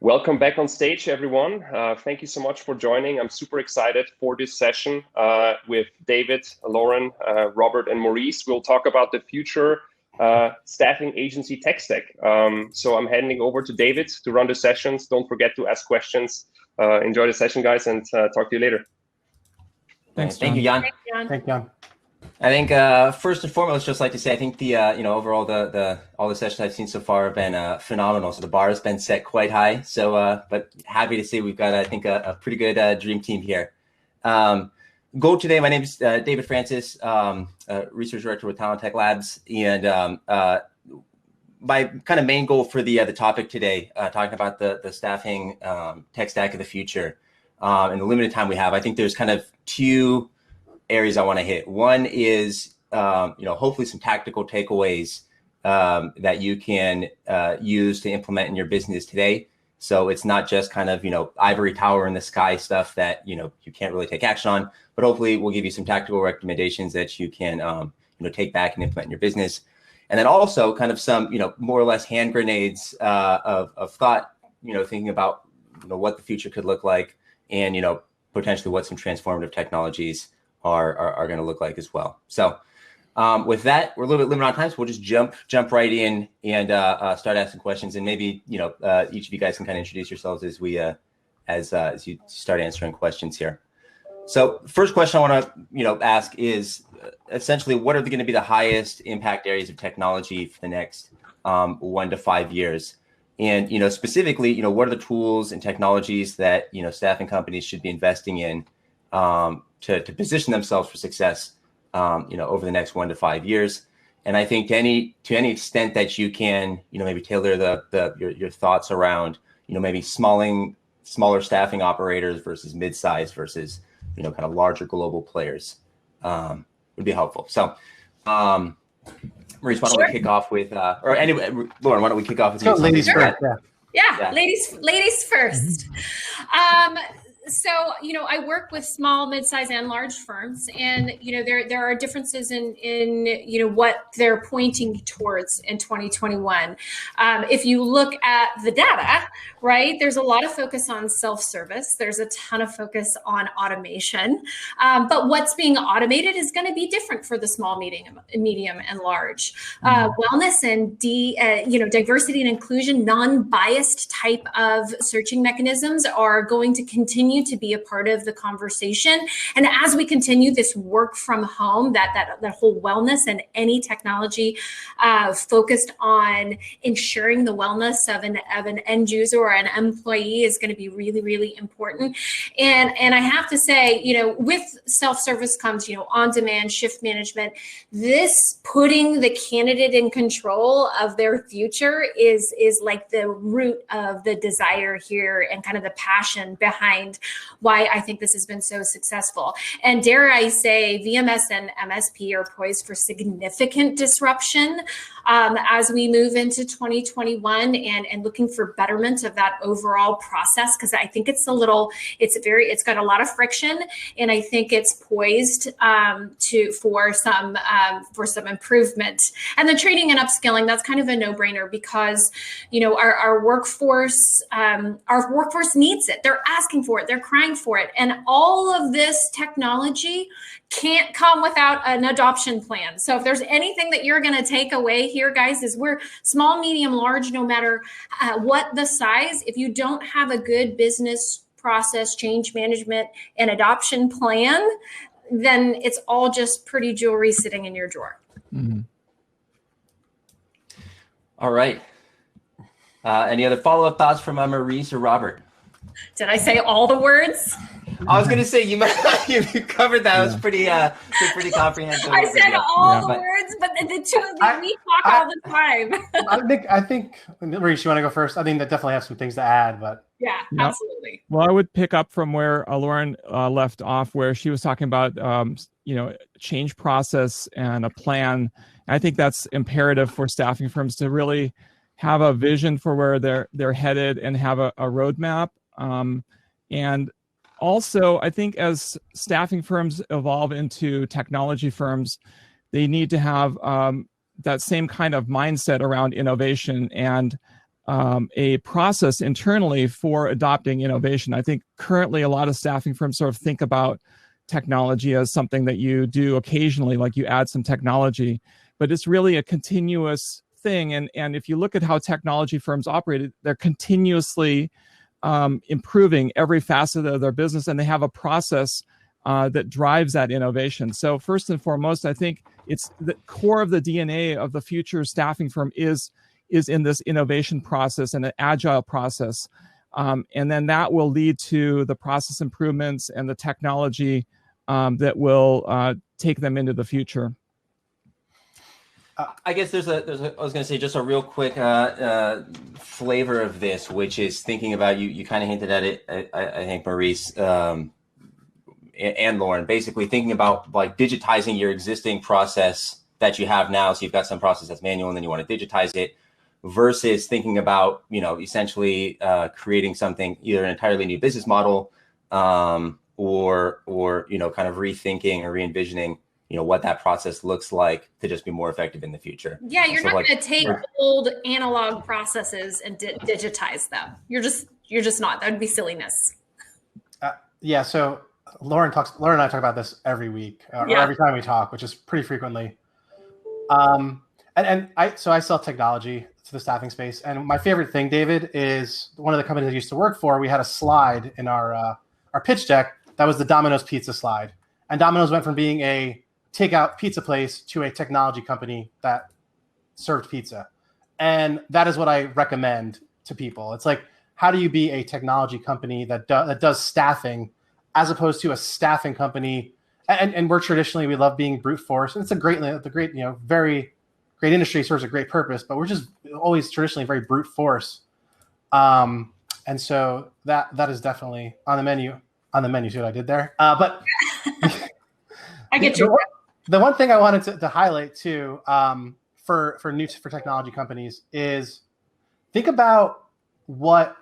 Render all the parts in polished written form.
Welcome back on stage, everyone. Thank you so much for joining. I'm super excited for this session with David, Lauren, Robert, and Maurice. We'll talk about the future staffing agency tech stack. So I'm handing over to David to run the sessions. Don't forget to ask questions. Enjoy the session, guys, and talk to you later. Thanks, Thank you, Jan. Thank you, Jan. I think first and foremost, just like to say, I think the overall all the sessions I've seen so far have been phenomenal. So the bar has been set quite high. So but happy to see we've got I think a pretty good dream team here. Goal today. My name is David Francis, research director with Talent Tech Labs, and my kind of main goal for the topic today, talking about the staffing tech stack of the future, and the limited time we have. I think there's kind of two areas I want to hit. One is, hopefully some tactical takeaways that you can use to implement in your business today. So it's not just kind of, ivory tower in the sky stuff that, you can't really take action on, but hopefully we'll give you some tactical recommendations that you can, take back and implement in your business. And then also kind of some, more or less hand grenades of thought, thinking about, what the future could look like and, potentially what some transformative technologies are going to look like as well. So with that, we're a little bit limited on time, so we'll just jump right in and start asking questions. And maybe each of you guys can kind of introduce yourselves as we as you start answering questions here. So first question I want to ask is essentially what are going to be the highest impact areas of technology for the next 1 to 5 years? And specifically, what are the tools and technologies that staffing companies should be investing in to position themselves for success, over the next 1 to 5 years. And I think to any extent that you can, maybe tailor your thoughts around, maybe smaller staffing operators versus mid-size versus, kind of larger global players, would be helpful. So, Maurice, why don't we kick off with, or anyway, Lauren, why don't we kick off with you? Ladies first. Yeah, ladies first. So, I work with small, mid-size, and large firms, and there are differences in what they're pointing towards in 2021. If you look at the data, right, there's a lot of focus on self-service. There's a ton of focus on automation, but what's being automated is going to be different for the small, medium, and large. Wellness and diversity and inclusion, non-biased type of searching mechanisms are going to continue to be a part of the conversation. And as we continue this work from home, that whole wellness and any technology focused on ensuring the wellness of an end user or an employee is going to be really, really important. And I have to say, with self-service comes, on-demand shift management. This putting the candidate in control of their future is like the root of the desire here and kind of the passion behind why I think this has been so successful. And dare I say, VMS and MSP are poised for significant disruption as we move into 2021 and looking for betterment of that overall process, because I think it's got a lot of friction, and I think it's poised for some improvement. And the training and upskilling, that's kind of a no-brainer because our workforce needs it. They're asking for it. They're crying for it. And all of this technology can't come without an adoption plan. So if there's anything that you're going to take away here, guys, is we're small, medium, large, no matter what the size, if you don't have a good business process, change management, and adoption plan, then it's all just pretty jewelry sitting in your drawer. Mm-hmm. All right. Any other follow-up thoughts from Maurice or Robert? Did I say all the words? I was going to say you covered that. It was pretty comprehensive. I said all the words, but the two of you, we talk all the time. I think, Maurice, you want to go first? I think that definitely have some things to add, but yeah, absolutely. Well, I would pick up from where Lauren left off, where she was talking about change process and a plan. I think that's imperative for staffing firms to really have a vision for where they're headed and have a roadmap. And also, I think as staffing firms evolve into technology firms, they need to have that same kind of mindset around innovation and a process internally for adopting innovation. I think currently a lot of staffing firms sort of think about technology as something that you do occasionally, like you add some technology, but it's really a continuous thing. And if you look at how technology firms operate, they're continuously improving every facet of their business, and they have a process that drives that innovation. So first and foremost, I think it's the core of the DNA of the future staffing firm is in this innovation process and an agile process. And then that will lead to the process improvements and the technology that will take them into the future. I guess there's I was going to say just a real quick flavor of this, which is thinking about, you kind of hinted at it, I think, Maurice and Lauren, basically thinking about like digitizing your existing process that you have now. So you've got some process that's manual and then you want to digitize it, versus thinking about, essentially creating something, either an entirely new business model or kind of rethinking or re-envisioning what that process looks like to just be more effective in the future. Yeah, you're not going to take old analog processes and digitize them. You're just not. That would be silliness. Yeah. So Lauren and I talk about this every week, or every time we talk, which is pretty frequently. I sell technology to the staffing space, and my favorite thing, David, is one of the companies I used to work for. We had a slide in our pitch deck that was the Domino's pizza slide, and Domino's went from being a takeout pizza place to a technology company that served pizza. And that is what I recommend to people. It's like, how do you be a technology company that does staffing as opposed to a staffing company? And we're traditionally, we love being brute force. And it's very great industry, serves a great purpose, but we're just always traditionally very brute force. And so that is definitely on the menu. See what I did there? But I get you. The one thing I wanted to highlight too, for technology companies, is think about what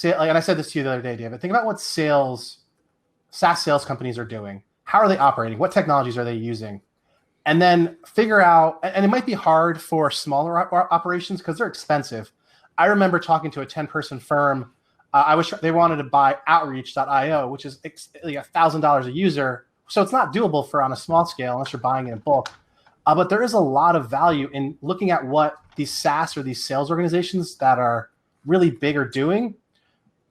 and I said this to you the other day, David. Think about what SaaS sales companies are doing. How are they operating? What technologies are they using? And then figure out. And it might be hard for smaller operations because they're expensive. I remember talking to a 10-person firm. They wanted to buy Outreach.io, which is like $1,000 a user. So it's not doable on a small scale unless you're buying it in bulk. But there is a lot of value in looking at what these SaaS or these sales organizations that are really big are doing,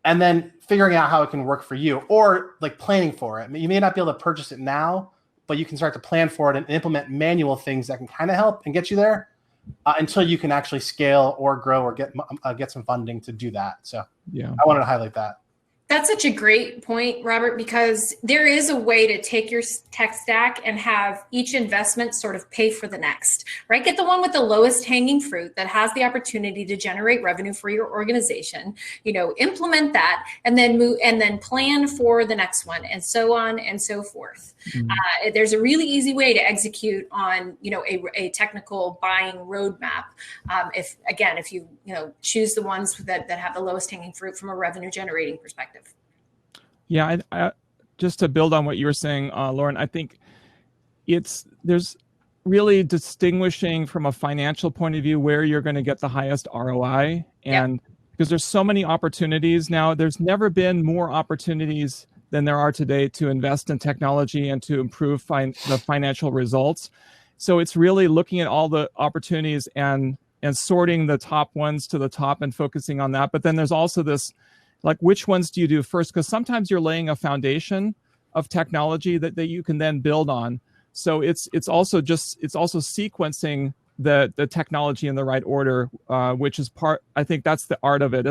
and then figuring out how it can work for you, or like planning for it. You may not be able to purchase it now, but you can start to plan for it and implement manual things that can kind of help and get you there until you can actually scale or grow or get some funding to do that. So yeah, I wanted to highlight that. That's such a great point, Robert, because there is a way to take your tech stack and have each investment sort of pay for the next, right? Get the one with the lowest hanging fruit that has the opportunity to generate revenue for your organization, implement that, and then move and then plan for the next one, and so on and so forth. Mm-hmm. There's a really easy way to execute on, a technical buying roadmap. If you choose the ones that have the lowest hanging fruit from a revenue generating perspective. Yeah, I just to build on what you were saying, Lauren, I think there's really distinguishing from a financial point of view where you're going to get the highest ROI, and because there's so many opportunities now, there's never been more opportunities than there are today to invest in technology and to improve the financial results. So it's really looking at all the opportunities and sorting the top ones to the top and focusing on that. But then there's also this, like, which ones do you do first? Because sometimes you're laying a foundation of technology that you can then build on. So it's also sequencing the technology in the right order, which is I think that's the art of it.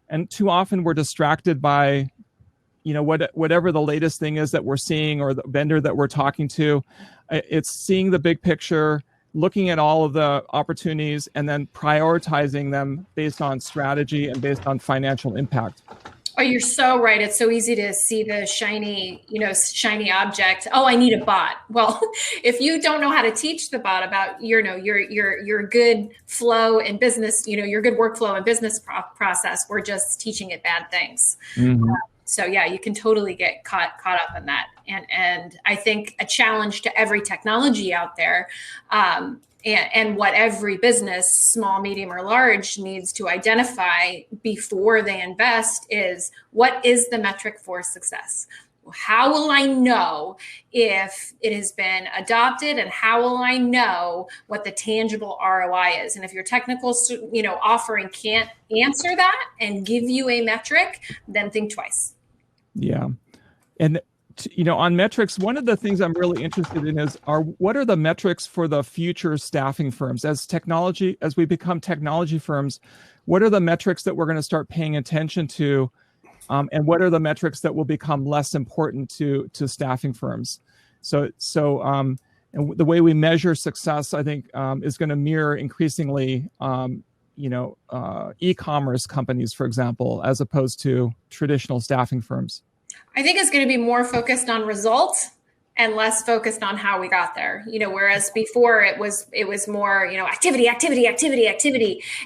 And too often we're distracted by, whatever the latest thing is that we're seeing or the vendor that we're talking to. It's seeing the big picture, looking at all of the opportunities, and then prioritizing them based on strategy and based on financial impact. Oh, you're so right. It's so easy to see the shiny object. Oh, I need a bot. Well, if you don't know how to teach the bot about your good flow in business, your good workflow and business process, we're just teaching it bad things. Mm-hmm. So yeah, you can totally get caught up in that. And I think a challenge to every technology out there And what every business, small, medium, or large, needs to identify before they invest is, what is the metric for success? How will I know if it has been adopted, and how will I know what the tangible ROI is? And if your technical, offering can't answer that and give you a metric, then think twice. Yeah. And on metrics, one of the things I'm really interested in is what are the metrics for the future staffing firms as we become technology firms? What are the metrics that we're going to start paying attention to? And what are the metrics that will become less important to staffing firms? So and the way we measure success, I think, is going to mirror increasingly, e-commerce companies, for example, as opposed to traditional staffing firms. I think it's going to be more focused on results and less focused on how we got there. Whereas before it was more, activity.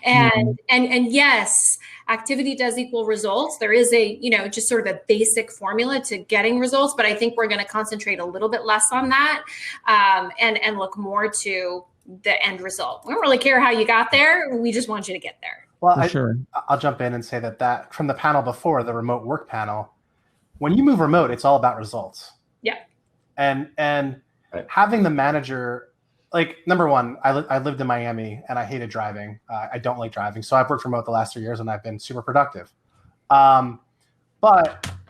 And yes, activity does equal results. There is a, just sort of a basic formula to getting results, but I think we're going to concentrate a little bit less on that, and look more to the end result. We don't really care how you got there. We just want you to get there. Well, sure. I'll jump in and say that from the panel before, the remote work panel, when you move remote, it's all about results. Yeah. And Right. Having the manager, like, number one, I lived in Miami and I hated driving. I don't like driving. So I've worked remote the last 3 years and I've been super productive. But,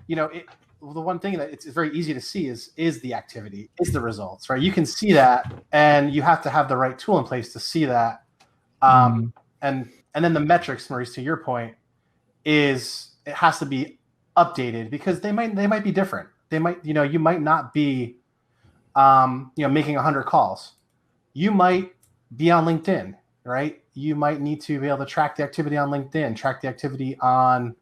the one thing that it's very easy to see is the activity, is the results, right? You can see that, and you have to have the right tool in place to see that. And then the metrics, Maurice, to your point, is it has to be updated because they might be different. They might, you might not be, making 100 calls. You might be on LinkedIn, right? You might need to be able to track the activity on LinkedIn, track the activity on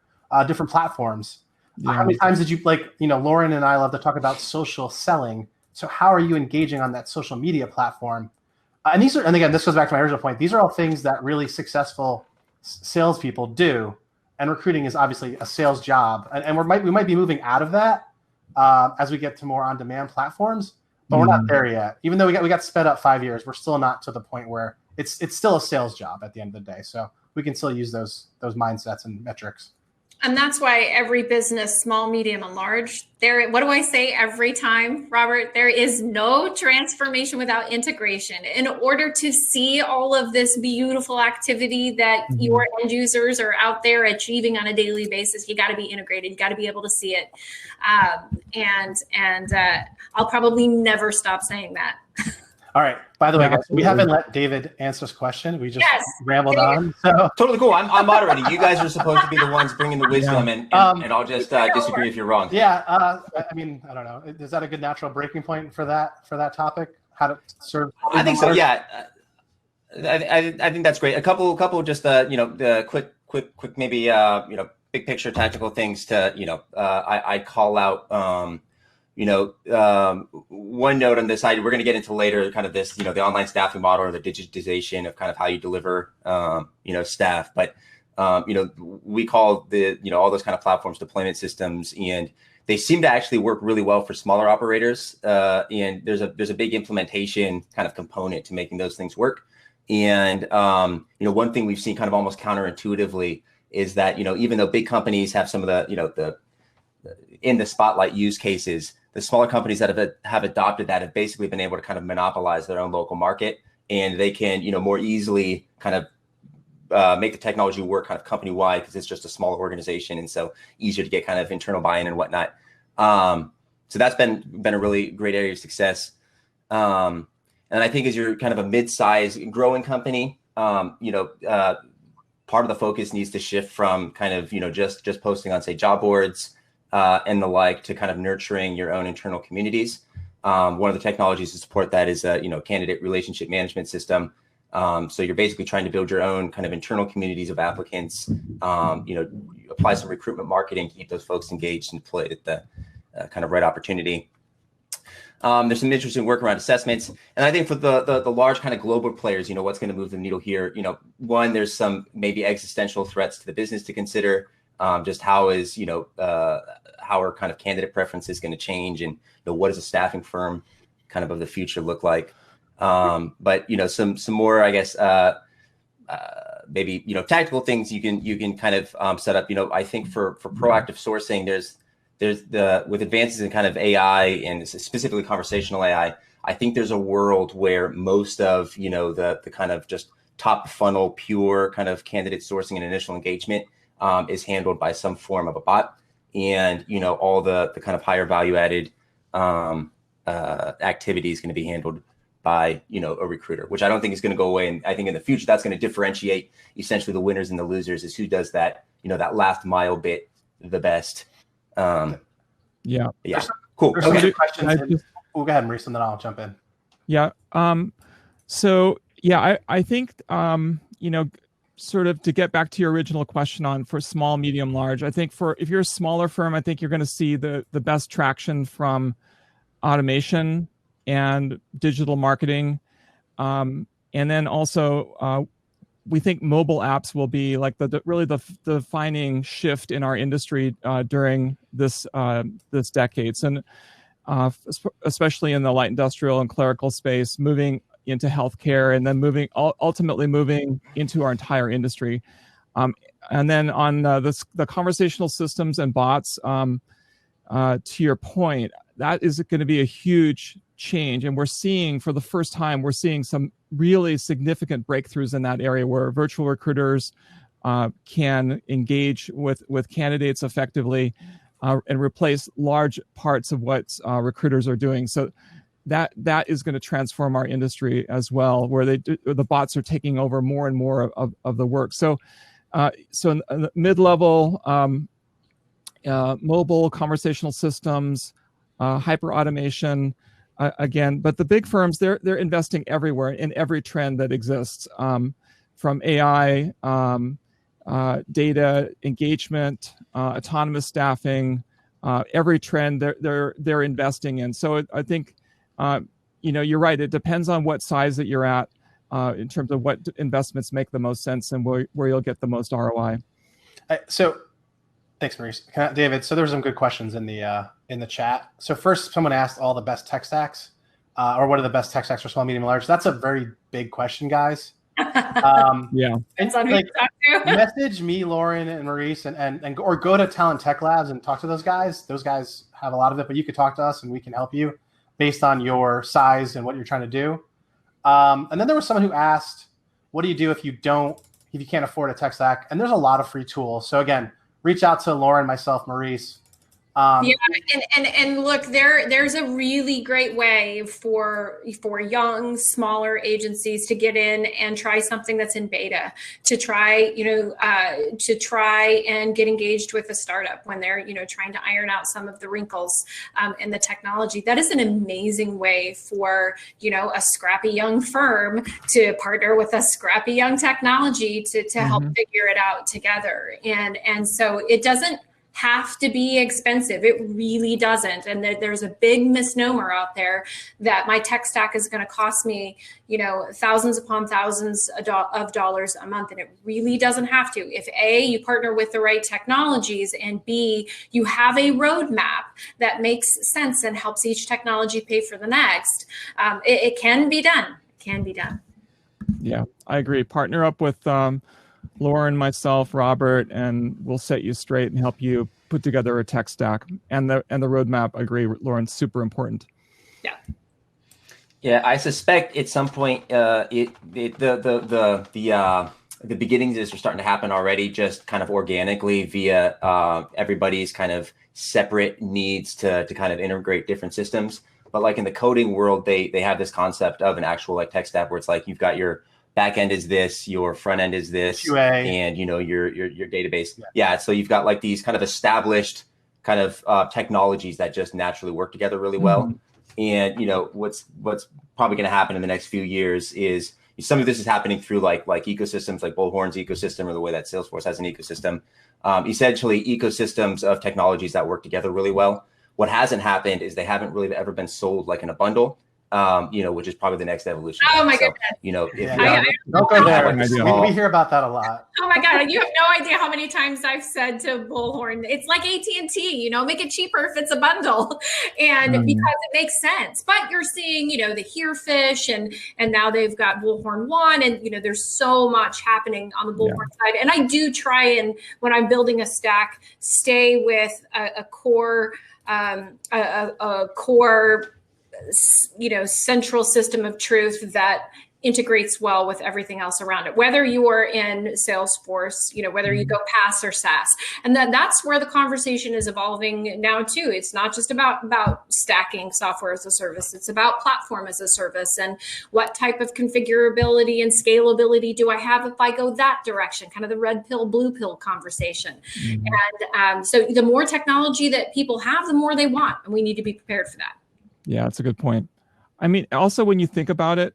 different platforms. Yeah. How many times did you, Lauren and I love to talk about social selling. So how are you engaging on that social media platform? And again, this goes back to my original point. These are all things that really successful salespeople do. And recruiting is obviously a sales job. And we might be moving out of that as we get to more on-demand platforms, but we're not there yet. Even though we got sped up 5 years, we're still not to the point where it's still a sales job at the end of the day. So we can still use those mindsets and metrics. And that's why every business, small, medium, and large, what do I say every time, Robert? There is no transformation without integration. In order to see all of this beautiful activity that your end users are out there achieving on a daily basis, you got to be integrated. You got to be able to see it. And I'll probably never stop saying that. All right. By the way, guys, we haven't let David answer this question. We just rambled on. So totally cool. I'm moderating. You guys are supposed to be the ones bringing the wisdom, and I'll just disagree if you're wrong. Yeah. I mean, I don't know. Is that a good natural breaking point for that topic? How to serve? I think so. Yeah. I think that's great. A couple just the quick maybe big picture tactical things to I call out. One note on this side, we're going to get into later, kind of this, the online staffing model or the digitization of kind of how you deliver, staff. But, we call all those kind of platforms deployment systems, and they seem to actually work really well for smaller operators. And there's a big implementation kind of component to making those things work. And, one thing we've seen kind of almost counterintuitively is that, even though big companies have some of the in the spotlight use cases, the smaller companies that have adopted that have basically been able to kind of monopolize their own local market, and they can, more easily kind of make the technology work kind of company-wide because it's just a smaller organization, and so easier to get kind of internal buy-in and whatnot. So that's been a really great area of success. And I think as you're kind of a mid-size growing company, part of the focus needs to shift from kind of, just posting on, say, job boards, and the like, to kind of nurturing your own internal communities. One of the technologies to support that is a candidate relationship management system. So you're basically trying to build your own kind of internal communities of applicants. Apply some recruitment marketing to keep those folks engaged and deployed at the kind of right opportunity. There's some interesting work around assessments, and I think for the large kind of global players, what's going to move the needle here? One, there's some maybe existential threats to the business to consider. Just how are kind of candidate preferences going to change, and what does a staffing firm kind of the future look like? But some more, I guess, maybe tactical things you can kind of set up. I think for proactive sourcing, there's with advances in kind of AI and specifically conversational AI, I think there's a world where most of the kind of just top funnel pure kind of candidate sourcing and initial engagement is handled by some form of a bot, and all the kind of higher value added activity is going to be handled by a recruiter, which I don't think is going to go away. And I think in the future that's going to differentiate essentially the winners and the losers, is who does that that last mile bit the best. Yeah. Cool. There's some Okay. good questions. Go ahead, Maurice, and then I'll jump in. Yeah. So yeah, I think sort of to get back to your original question on for small, medium, large, I think if you're a smaller firm, I think you're going to see the best traction from automation and digital marketing. And then also we think mobile apps will be like really the defining shift in our industry during this decades, and especially in the light industrial and clerical space, moving into healthcare, and then ultimately moving into our entire industry. And then on the conversational systems and bots, to your point, that is going to be a huge change. And we're seeing, for the first time, some really significant breakthroughs in that area where virtual recruiters can engage with candidates effectively and replace large parts of what recruiters are doing. So that is going to transform our industry as well, where the bots are taking over more and more of the work. So in the mid-level, mobile conversational systems, hyper automation, again, but the big firms, they're investing everywhere in every trend that exists, from AI, data engagement, autonomous staffing, every trend they're investing in. So I think you're right. It depends on what size that you're at in terms of what investments make the most sense and where you'll get the most ROI. So thanks, Maurice. David, so there were some good questions in the chat. So first, someone asked all the best tech stacks, or what are the best tech stacks for small, medium, and large? That's a very big question, guys. Yeah. It's on who to talk to. Message me, Lauren and Maurice, and or go to Talent Tech Labs and talk to those guys. Those guys have a lot of it, but you could talk to us and we can help you based on your size and what you're trying to do. And then there was someone who asked, what do you do if you can't afford a tech stack? And there's a lot of free tools. So again, reach out to Lauren, myself, Maurice. Yeah, and look, there's a really great way for young, smaller agencies to get in and try something that's in beta, to try and get engaged with a startup when they're trying to iron out some of the wrinkles in the technology. That is an amazing way for a scrappy young firm to partner with a scrappy young technology to help figure it out together. And so it doesn't have to be expensive. It really doesn't. And there's a big misnomer out there that my tech stack is going to cost me, thousands upon thousands of dollars a month. And it really doesn't have to. If A, you partner with the right technologies, and B, you have a roadmap that makes sense and helps each technology pay for the next, it can be done. It can be done. Yeah, I agree. Partner up with Lauren, myself, Robert, and we'll set you straight and help you put together a tech stack. And the roadmap, I agree, Lauren, super important. Yeah. Yeah, I suspect at some point the beginnings are starting to happen already, just kind of organically via everybody's kind of separate needs to kind of integrate different systems. But like in the coding world, they have this concept of an actual like tech stack where it's like you've got your back end is this, your front end is this, QA. And your database. Yeah. So you've got like these kind of established kind of technologies that just naturally work together really well. And what's probably going to happen in the next few years is some of this is happening through like ecosystems, like Bullhorn's ecosystem, or the way that Salesforce has an ecosystem. Essentially ecosystems of technologies that work together really well. What hasn't happened is they haven't really ever been sold like in a bundle. which is probably the next evolution. Oh my goodness. Don't go there. We hear about that a lot. Oh my God, you have no idea how many times I've said to Bullhorn, it's like AT&T, make it cheaper if it's a bundle, and because it makes sense. But you're seeing, the Herefish, and now they've got Bullhorn One, and there's so much happening on the Bullhorn side. And I do try and when I'm building a stack, stay with a core, central system of truth that integrates well with everything else around it, whether you are in Salesforce, whether you go PaaS or SaaS. And then that's where the conversation is evolving now too. It's not just about stacking software as a service. It's about platform as a service, and what type of configurability and scalability do I have if I go that direction, kind of the red pill, blue pill conversation. And so the more technology that people have, the more they want, and we need to be prepared for that. Yeah, that's a good point. I mean, also when you think about it,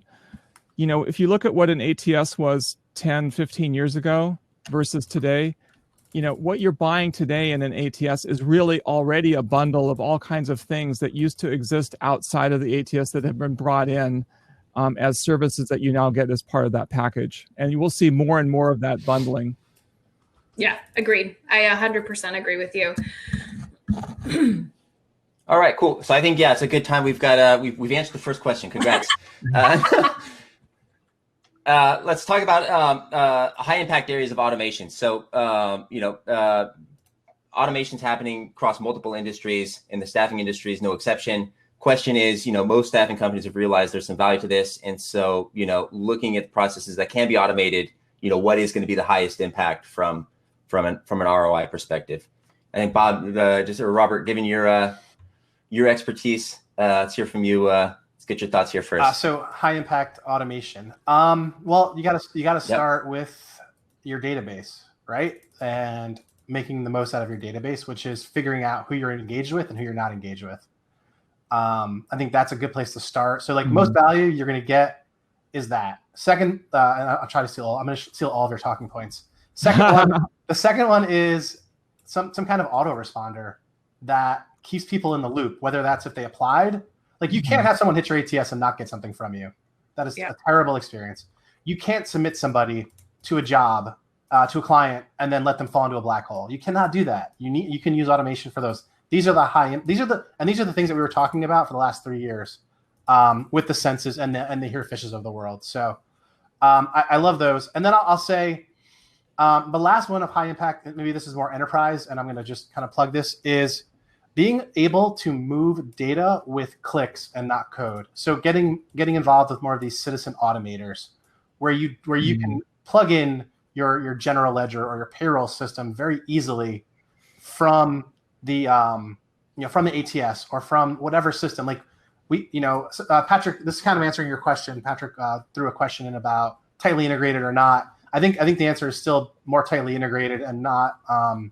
if you look at what an ATS was 10, 15 years ago versus today, what you're buying today in an ATS is really already a bundle of all kinds of things that used to exist outside of the ATS that have been brought in as services that you now get as part of that package. And you will see more and more of that bundling. Yeah, agreed. I 100% agree with you. All right, cool. So I think, it's a good time. We've got, we've answered the first question. Congrats. Let's talk about high impact areas of automation. So, automation's happening across multiple industries, and the staffing industry is no exception. Question is, most staffing companies have realized there's some value to this. And so, looking at processes that can be automated, what is going to be the highest impact from an ROI perspective? I think Bob, Robert, given your expertise, let's hear from you. Get your thoughts here first. So high impact automation. Well, you gotta start with your database, right? And making the most out of your database, which is figuring out who you're engaged with and who you're not engaged with. I think that's a good place to start. So most value you're gonna get is that. Second, and I'll try to steal. I'm gonna steal all of your talking points. The second one is some kind of autoresponder that keeps people in the loop, whether that's if they applied. You can't have someone hit your ATS and not get something from you. That is a terrible experience. You can't submit somebody to a job, to a client, and then let them fall into a black hole. You cannot do that. You can use automation for those. These are the things that we were talking about for the last 3 years, with the Senses and the Herefishes of the world. So I love those. And then I'll say the last one of high impact, maybe this is more enterprise, and I'm going to just kind of plug this, is being able to move data with clicks and not code. So getting involved with more of these citizen automators, where you can plug in your general ledger or your payroll system very easily from the from the ATS or from whatever system. Patrick, this is kind of answering your question. Patrick threw a question in about tightly integrated or not. I think the answer is still more tightly integrated and not all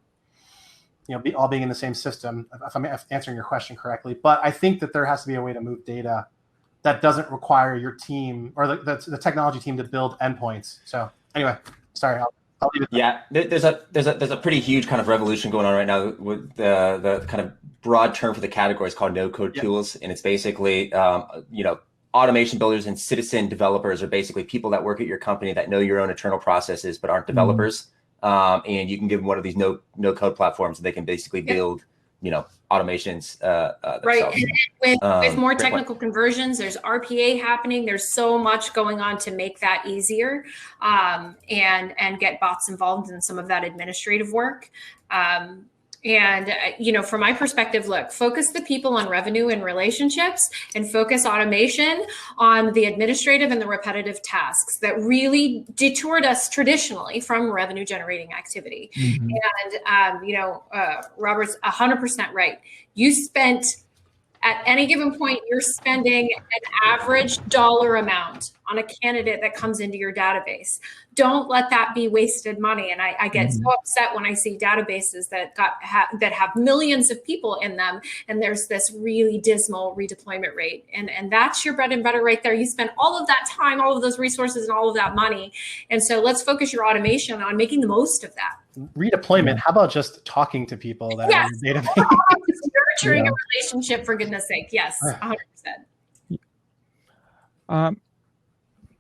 being in the same system, if I'm answering your question correctly. But I think that there has to be a way to move data that doesn't require your team or the technology team to build endpoints. So anyway, sorry, I'll leave it there. Yeah, there's a pretty huge kind of revolution going on right now with the kind of broad term for the category is called no-code tools. And it's basically, automation builders and citizen developers are basically people that work at your company that know your own internal processes but aren't developers. And you can give them one of these no-code platforms, and they can basically build, automations right. With more technical conversions, there's RPA happening. There's so much going on to make that easier, and get bots involved in some of that administrative work. From my perspective, look, focus the people on revenue and relationships, and focus automation on the administrative and the repetitive tasks that really detoured us traditionally from revenue generating activity. And, Robert's 100% right. At any given point, you're spending an average dollar amount on a candidate that comes into your database. Don't let that be wasted money. And I get so upset when I see databases that have millions of people in them, and there's this really dismal redeployment rate. And that's your bread and butter right there. You spend all of that time, all of those resources, and all of that money. And so let's focus your automation on making the most of that. Redeployment. How about just talking to people that are in your database? Nurturing a relationship, for goodness sake. Yes, 100%.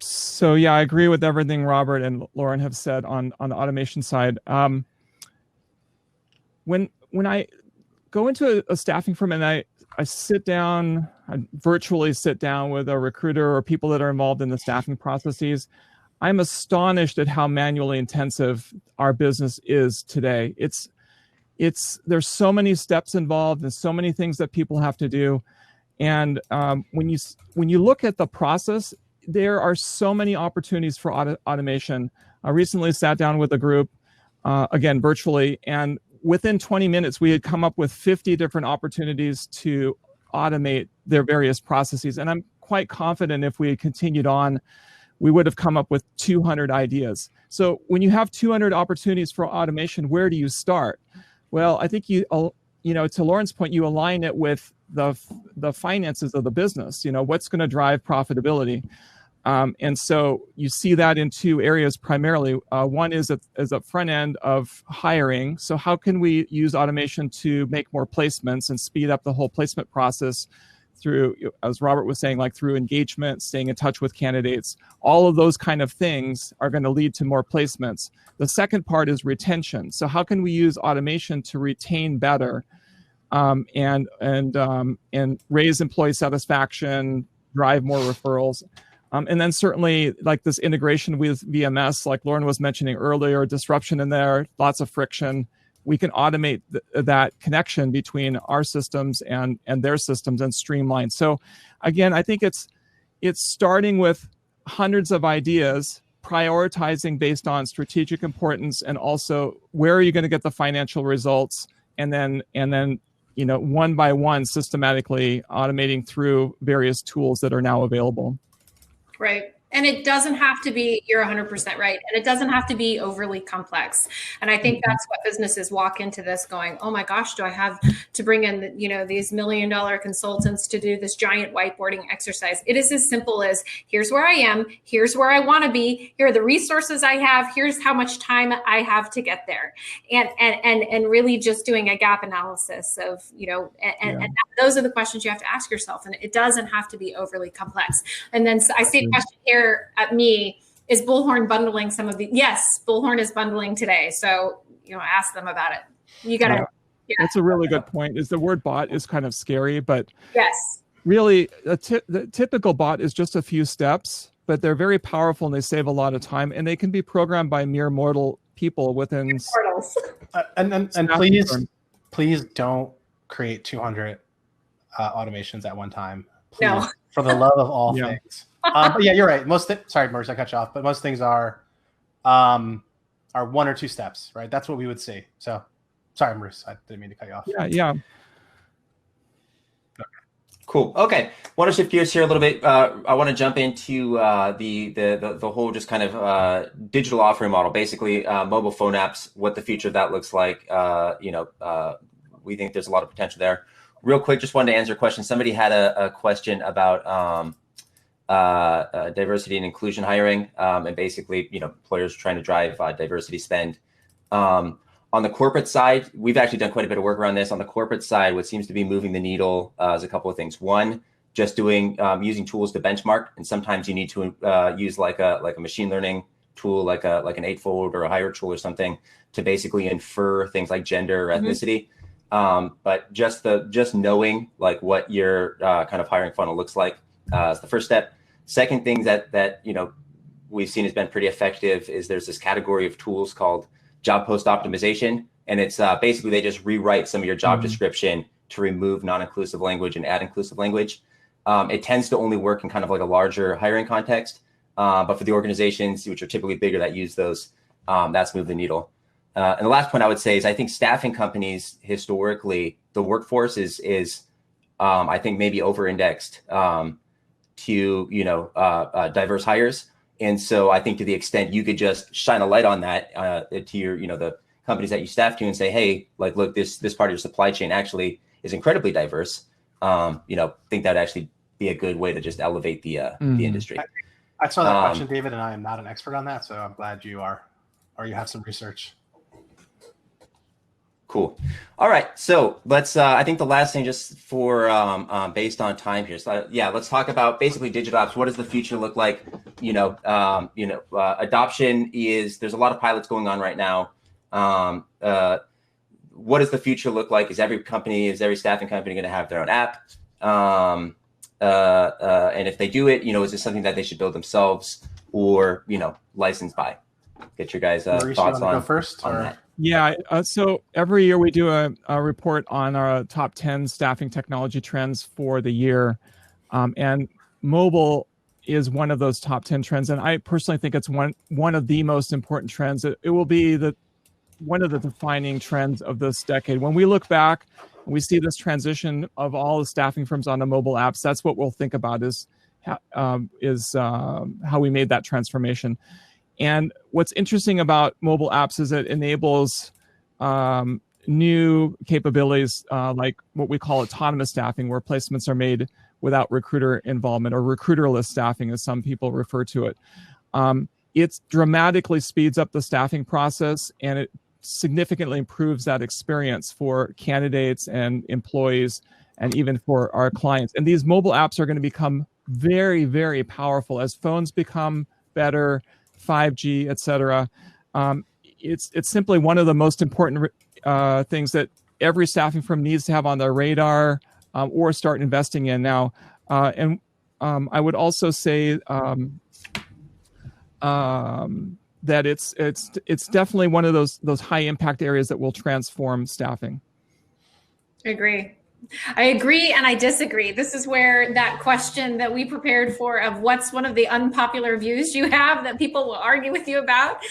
So yeah, I agree with everything Robert and Lauren have said on the automation side. When I go into a staffing firm and I sit down, I virtually sit down with a recruiter or people that are involved in the staffing processes, I'm astonished at how manually intensive our business is today. There's so many steps involved and so many things that people have to do. And when you look at the process, there are so many opportunities for automation. I recently sat down with a group, again, virtually, and within 20 minutes, we had come up with 50 different opportunities to automate their various processes. And I'm quite confident if we had continued on, we would have come up with 200 ideas. So when you have 200 opportunities for automation, where do you start? Well, I think to Lauren's point, you align it with the finances of the business. What's going to drive profitability. And so you see that in two areas primarily. One is a front end of hiring. So how can we use automation to make more placements and speed up the whole placement process through, as Robert was saying, like through engagement, staying in touch with candidates. All of those kind of things are going to lead to more placements. The second part is retention. So how can we use automation to retain better and raise employee satisfaction, drive more referrals? And then certainly like this integration with VMS, like Lauren was mentioning earlier, disruption in there, lots of friction. We can automate that connection between our systems and their systems and streamline. So again, I think it's starting with hundreds of ideas, prioritizing based on strategic importance, and also where are you going to get the financial results, and then one by one systematically automating through various tools that are now available. Right. And it doesn't have to be, you're 100% right. And it doesn't have to be overly complex. And I think that's what businesses walk into this going, oh my gosh, do I have to bring in, these $1 million consultants to do this giant whiteboarding exercise? It is as simple as, here's where I am, here's where I want to be, here are the resources I have, here's how much time I have to get there. And really just doing a gap analysis of, and those are the questions you have to ask yourself. And it doesn't have to be overly complex. And then I see a question here at me, is Bullhorn bundling some of the, yes, Bullhorn is bundling today. So, ask them about it. You got to. Yeah. That's a really good point. Is the word bot is kind of scary, but yes, really the typical bot is just a few steps, but they're very powerful and they save a lot of time, and they can be programmed by mere mortal people within. Mortals. And please don't create 200 automations at one time. Please, no. For the love of all things. But yeah, you're right. Sorry, Maurice, I cut you off. But most things are 1 or 2 steps, right? That's what we would see. So, sorry, Maurice, I didn't mean to cut you off. Yeah. Okay. Cool. Okay, want to shift gears here a little bit. I want to jump into the whole just kind of digital offering model, basically mobile phone apps, what the future of that looks like. We think there's a lot of potential there. Real quick, just wanted to answer a question. Somebody had a question about diversity and inclusion hiring, and basically, employers trying to drive diversity spend. On the corporate side, we've actually done quite a bit of work around this. On the corporate side, what seems to be moving the needle is a couple of things. One, just using tools to benchmark, and sometimes you need to use like a machine learning tool, like an Eightfold or a Hire tool or something, to basically infer things like gender or ethnicity. But just knowing like what your kind of hiring funnel looks like is the first step. Second thing that we've seen has been pretty effective is there's this category of tools called job post optimization, and it's basically they just rewrite some of your job description to remove non-inclusive language and add inclusive language. It tends to only work in kind of like a larger hiring context, but for the organizations which are typically bigger that use those, that's moved the needle. And the last point I would say is I think staffing companies historically, the workforce is I think maybe over-indexed to diverse hires, and so I think to the extent you could just shine a light on that to your the companies that you staff to and say, hey, like look, this part of your supply chain actually is incredibly diverse. Think that'd actually be a good way to just elevate the industry. I saw that question, David, and I am not an expert on that, so I'm glad you are, or you have some research. Cool. All right. So let's, I think the last thing just for, based on time here. So yeah, let's talk about basically digital apps. What does the future look like? Adoption is, there's a lot of pilots going on right now. What does the future look like? Is every staffing company going to have their own app? And if they do it, is this something that they should build themselves or, license by? Get your guys' Maurice, thoughts you on, go first, on or? that. Yeah, so every year we do a report on our top 10 staffing technology trends for the year. And mobile is one of those top 10 trends. And I personally think it's one of the most important trends. It will be one of the defining trends of this decade. When we look back, we see this transition of all the staffing firms onto mobile apps. That's what we'll think about is how we made that transformation. And what's interesting about mobile apps is it enables new capabilities like what we call autonomous staffing, where placements are made without recruiter involvement, or recruiterless staffing, as some people refer to it. It dramatically speeds up the staffing process, and it significantly improves that experience for candidates and employees, and even for our clients. And these mobile apps are going to become very, very powerful as phones become better, 5G, et cetera. It's simply one of the most important things that every staffing firm needs to have on their radar or start investing in now. And I would also say that it's definitely one of those high impact areas that will transform staffing. I agree and I disagree. This is where that question that we prepared for of what's one of the unpopular views you have that people will argue with you about.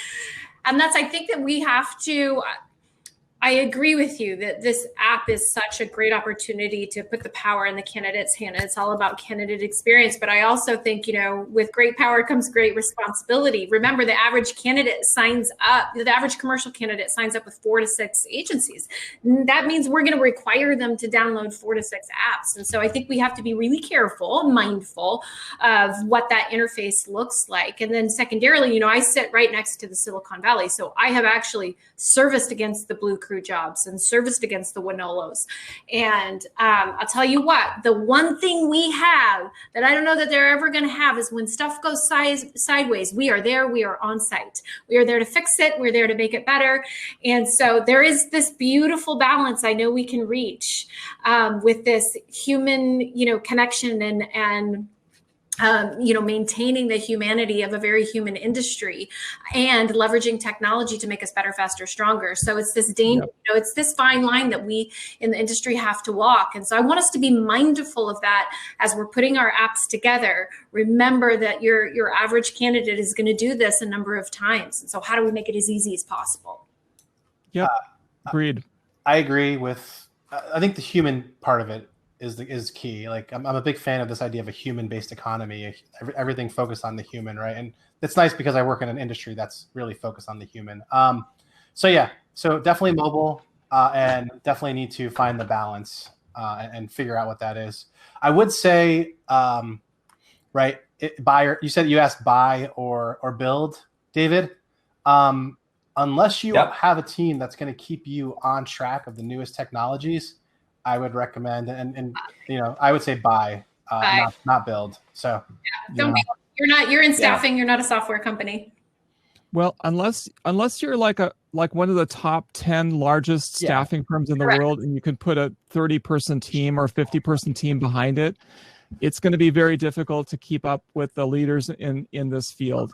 And that's, I think that we have to, I agree with you that this app is such a great opportunity to put the power in the candidate's hand. And it's all about candidate experience. But I also think, with great power comes great responsibility. Remember, the average candidate signs up, the average commercial candidate signs up with 4 to 6 agencies. That means we're going to require them to download 4 to 6 apps. And so I think we have to be really careful and mindful of what that interface looks like. And then secondarily, I sit right next to the Silicon Valley. So I have actually serviced against the Blue Crew jobs and serviced against the Winolos. And I'll tell you what, the one thing we have that I don't know that they're ever going to have is when stuff goes sideways, we are there, we are on site. We are there to fix it. We're there to make it better. And so there is this beautiful balance I know we can reach with this human, connection and maintaining the humanity of a very human industry and leveraging technology to make us better, faster, stronger. So it's this danger, it's this fine line that we in the industry have to walk. And so I want us to be mindful of that as we're putting our apps together. Remember that your average candidate is going to do this a number of times. And so how do we make it as easy as possible? Yeah, agreed. I agree with, I think the human part of it is key. Like I'm a big fan of this idea of a human-based economy, everything focused on the human, right? And it's nice because I work in an industry that's really focused on the human. So definitely mobile, and definitely need to find the balance and figure out what that is. I would say, right, you asked buy or build, David. Unless you have a team that's going to keep you on track of the newest technologies, I would recommend, and I would say buy, not build. So you're in staffing. You're not a software company. Well, unless you're like one of the top 10 largest staffing firms in the world, and you can put a 30-person team or 50-person team behind it, it's going to be very difficult to keep up with the leaders in this field.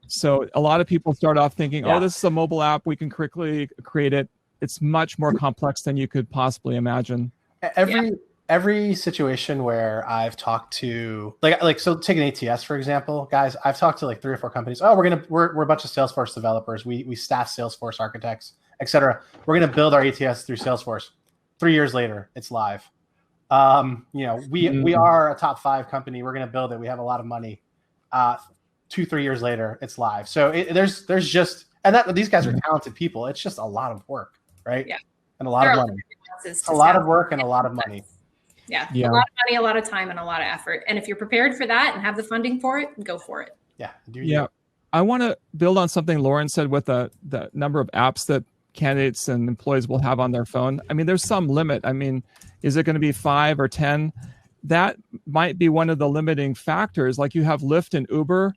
So a lot of people start off thinking, oh, this is a mobile app, we can quickly create it. It's much more complex than you could possibly imagine. Every situation where I've talked to so take an ATS, for example, guys, I've talked to like 3 or 4 companies. Oh, we're a bunch of Salesforce developers. We staff Salesforce architects, etc. We're going to build our ATS through Salesforce. 3 years later, it's live. We are a top 5 company. We're going to build it. We have a lot of money. 2-3 years later, it's live. So there's just, and these guys are talented people. It's just a lot of work, right? Yeah. And a lot of money. A lot of work and a lot of money. Yeah. A lot of money, a lot of time, and a lot of effort. And if you're prepared for that and have the funding for it, go for it. Yeah. I want to build on something Lauren said with the number of apps that candidates and employees will have on their phone. I mean, there's some limit. I mean, is it going to be 5 or 10? That might be one of the limiting factors. Like you have Lyft and Uber.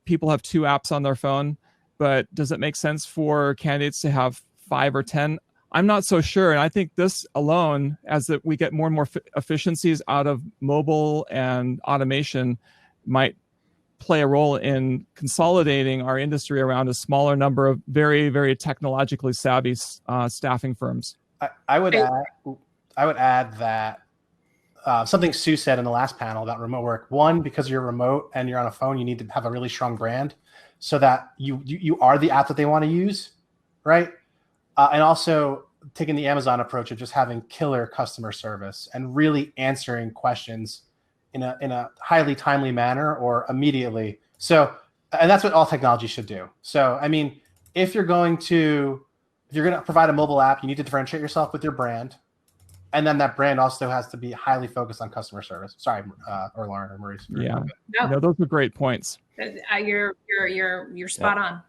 People have 2 apps on their phone, but does it make sense for candidates to have 5 or 10? I'm not so sure. And I think this alone, as that we get more and more efficiencies out of mobile and automation, might play a role in consolidating our industry around a smaller number of very, very technologically savvy staffing firms. I would add that something Sue said in the last panel about remote work. One, because you're remote and you're on a phone, you need to have a really strong brand so that you are the app that they want to use, right? And also taking the Amazon approach of just having killer customer service and really answering questions in a highly timely manner or immediately. So, and that's what all technology should do. So, I mean, if you're going to provide a mobile app, you need to differentiate yourself with your brand. And then that brand also has to be highly focused on customer service. Sorry, or Lauren or Maurice. Yeah, no, those are great points. You're spot on.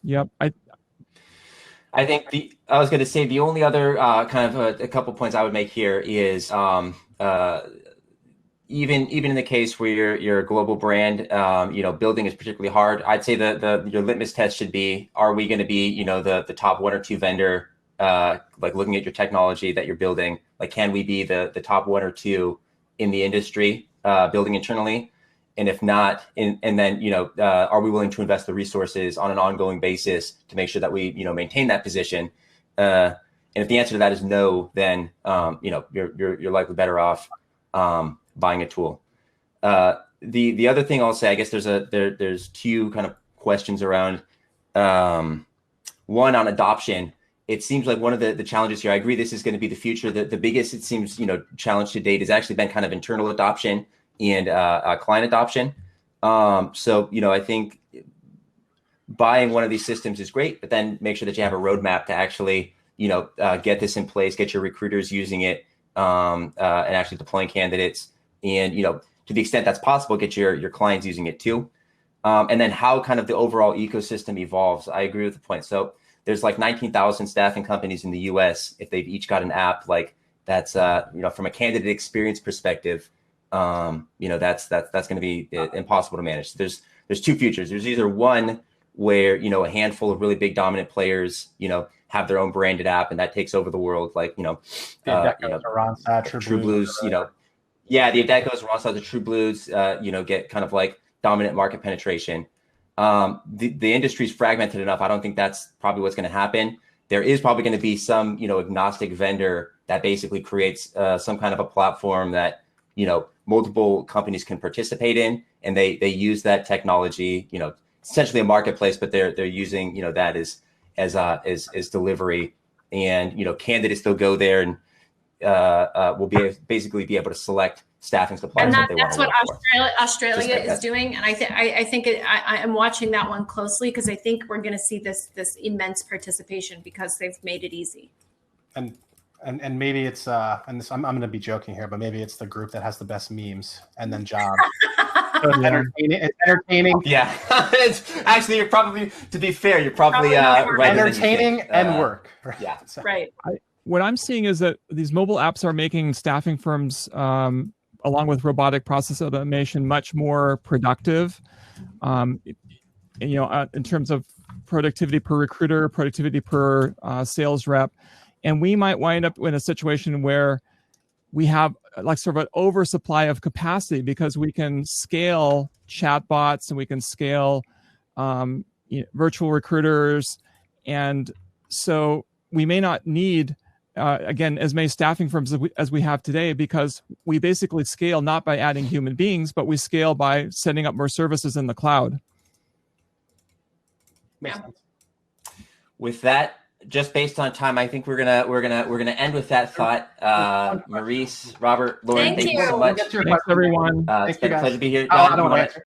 Yep. I think I was going to say the only other kind of a couple points I would make here is even in the case where you're a global brand, building is particularly hard. I'd say your litmus test should be: are we going to be the top 1 or 2 vendor? Like looking at your technology that you're building, like can we be the top 1 or 2 in the industry building internally? And if not, and then are we willing to invest the resources on an ongoing basis to make sure that we maintain that position? And if the answer to that is no, then you're likely better off buying a tool. The other thing I'll say, I guess there's 2 kind of questions around one on adoption. It seems like one of the challenges here, I agree this is going to be the future. The biggest, it seems, challenge to date has actually been kind of internal adoption and client adoption. So, I think buying one of these systems is great, but then make sure that you have a roadmap to actually, get this in place, get your recruiters using it, and actually deploying candidates. And, to the extent that's possible, get your clients using it too. And then how kind of the overall ecosystem evolves. I agree with the point. So there's like 19,000 staffing companies in the US. If they've each got an app, like that's, from a candidate experience perspective, that's going to be impossible to manage. There's 2 futures. There's either one where, a handful of really big dominant players, have their own branded app and that takes over the world. Like, True Blues, the Adecco's, Randstad, the True Blues, get kind of like dominant market penetration. The industry's fragmented enough. I don't think that's probably what's going to happen. There is probably going to be some, agnostic vendor that basically creates some kind of a platform that, multiple companies can participate in, and they use that technology, essentially a marketplace, but they're using, that as delivery, and, candidates, they'll go there and will basically be able to select staffing suppliers. And that's what Australia is doing. And I think I'm watching that one closely because I think we're going to see this immense participation because they've made it easy. And maybe it's and this, I'm going to be joking here, but maybe it's the group that has the best memes and then jobs. So it's entertaining. Yeah, it's actually, you're probably, to be fair, you're probably right. Entertaining and work. Yeah, so. Right. What I'm seeing is that these mobile apps are making staffing firms, along with robotic process automation, much more productive. In terms of productivity per recruiter, productivity per sales rep. And we might wind up in a situation where we have like sort of an oversupply of capacity because we can scale chatbots and we can scale virtual recruiters. And so we may not need, again, as many staffing firms as we have today, because we basically scale not by adding human beings, but we scale by setting up more services in the cloud. Makes sense. With that, just based on time, I think we're gonna end with that thought. Maurice, Robert, Lauren, thank you so much. Thanks everyone. It's been a pleasure to be here. I don't want to answer.